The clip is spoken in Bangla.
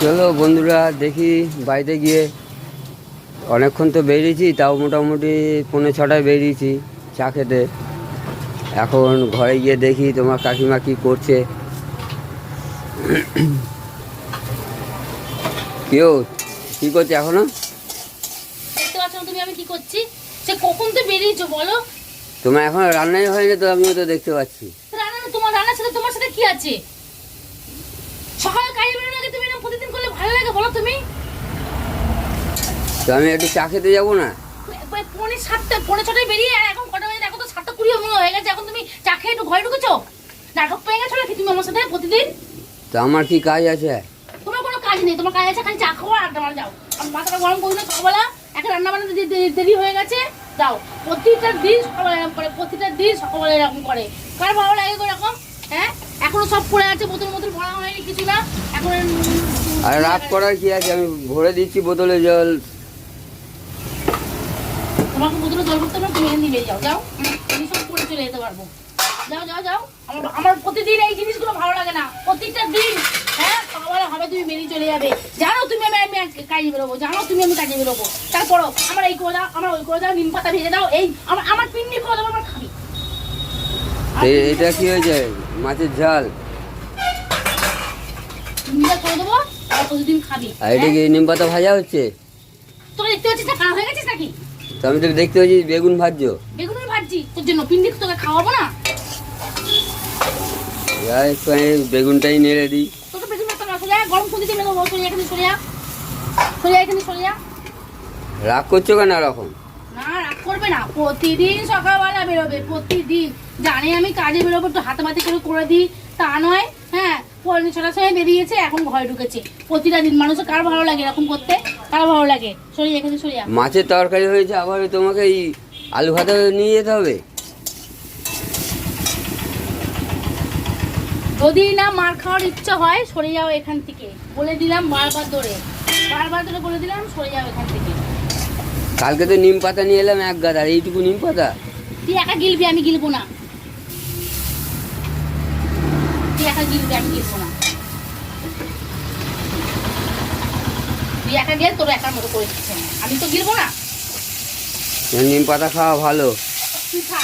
চলো বন্ধুরা দেখি বাড়িতে গিয়ে অনেকক্ষণ তো বেরিয়েছি, তাও মোটামুটি 5:45 বেরিয়েছি চা খেতে। এখন ঘরে গিয়ে দেখি তোমার কাকিমা কী করছে। কেউ কী করছে এখনো? দেখতে পাচ্ছ না তুমি আমি কি করছি? সে কখন তো বেরিয়েছো বলো? তোমার এখনো রান্নাই হয়নি তো, আমিও তো দেখতে পাচ্ছি। রান্না তোমার রান্নার সাথে তোমার সাথে কি আছে? সকালে কাজে বেরোনোর আগে তুমি এরকম প্রতিদিন করলে ভালো লাগে বলো তুমি? তো আমি একটু চা খেতে যাবো না? 7:30 6:30 বেরিয়ে আর এখন কটা বাজে দেখো তো 7:20 হয়ে গেছে। এখন তুমি চা খেয়ে একটু ঘরে ঢুকেছো? নাটক পেয়ে গেছো নাকি তুমি আমার সাথে প্রতিদিন? তো আমার কি কাজ আছে? তোমার কোনো কাজ নেই, তোমার কাজ আছে খালি চা খাওয়া আর আড্ডা মারা। যাও, আমি মাথাটা গরম করি না সকালবেলা, এখন রান্না বান্না দেরি হয়ে গেছে। যাও, প্রতিটা দিন সকালবেলা এরকম করে, প্রতিটা দিন সকালবেলা এরকম করে। কার ভালো লাগে গো এরকম? হ্যাঁ, এখনো সব পড়ে আছে, বোতল বোতল ভরা হয়নি কিছু না এখন। আর রাগ করার কি আছে? আমি ভরে দিচ্ছি বোতলে জল। তোমাকে বোতলে জল ভরতে হবে, তুমি এখান দিয়ে বেরিয়ে যাও। যাও, আমি সব পড়ে চলে যেতে পারবো। যাও যাও যাও, আমার প্রতিদিন এই জিনিসগুলো ভালো লাগে না। প্রত্যেকটা দিন হ্যাঁ সকালবেলা হবে তুমি বেরিয়ে চলে যাবে। জানো তুমি আমি কাজে বেরোবো, জানো তুমি আমি কাজে বেরোবো। তারপরও আমার এই করে দাও, আমার ওই করে দাও, নিম পাতা ভেজে দাও, এই আমার পিন্ডি করে দাও, আমার খাবি। এটা কি হয়েছে? মাছের ঝাল নিমটা করে দেবো, আর প্রতিদিন খাবি। আর এটা কি নিম পাতা ভাজা হচ্ছে? তোকে দেখতে পাচ্ছিস না কানা হয়ে গেছিস নাকি? তো আমি তো দেখতে পাচ্ছি বেগুন ভাজছো। বেগুন ভাজছি তোর জন্য, পিন্ডি তোকে খাওয়াবো না? একটু আমি বেগুনটাই নেড়ে দিই। তোকে বেগুন ভাজতে না, সোজা গরম খুঁজে দিয়ে নেবো। সোজা এখানে সরিয়া, সোজা এখানে সরিয়া। রাগ করছো কেন এরকম? না রাগ করবে না, প্রতিদিন সকালবেলা বেরোবে, প্রতিদিন। জানে আমি কাজে বেরোবো, একটু হাতে করে দিই তা নয়। হ্যাঁ, 6:30 সময় বেরিয়েছে, এখন ঘরে ঢুকেছে। প্রতিটা দিন মানুষের কার ভালো লাগে এরকম করতে? কার ভালো লাগে? সরিয়ে এখানে সরিয়া। মাছের তরকারি হয়েছে, আবার তোমাকে এই আলু ভাতে নিয়ে যেতে হবে? যদি না মার খাওয়ার ইচ্ছা হয় সরে যাও এখান থেকে, বলে দিলাম বারবার ধরে বলে দিলাম সরে যাও এখান থেকে। কালকে তো নিম পাতা নিয়ে এলাম এক গাদা, আর এইটুকু নিম পাতা। তুই একা গিলবি, আমি গিলবো না। তুই একা গিলবি, আমি গিলবো না। তুই একা গেলে তোর একার মতো করে দিচ্ছে, আমি তো গিলবো না। নিম পাতা খাওয়া ভালো। তুই খা।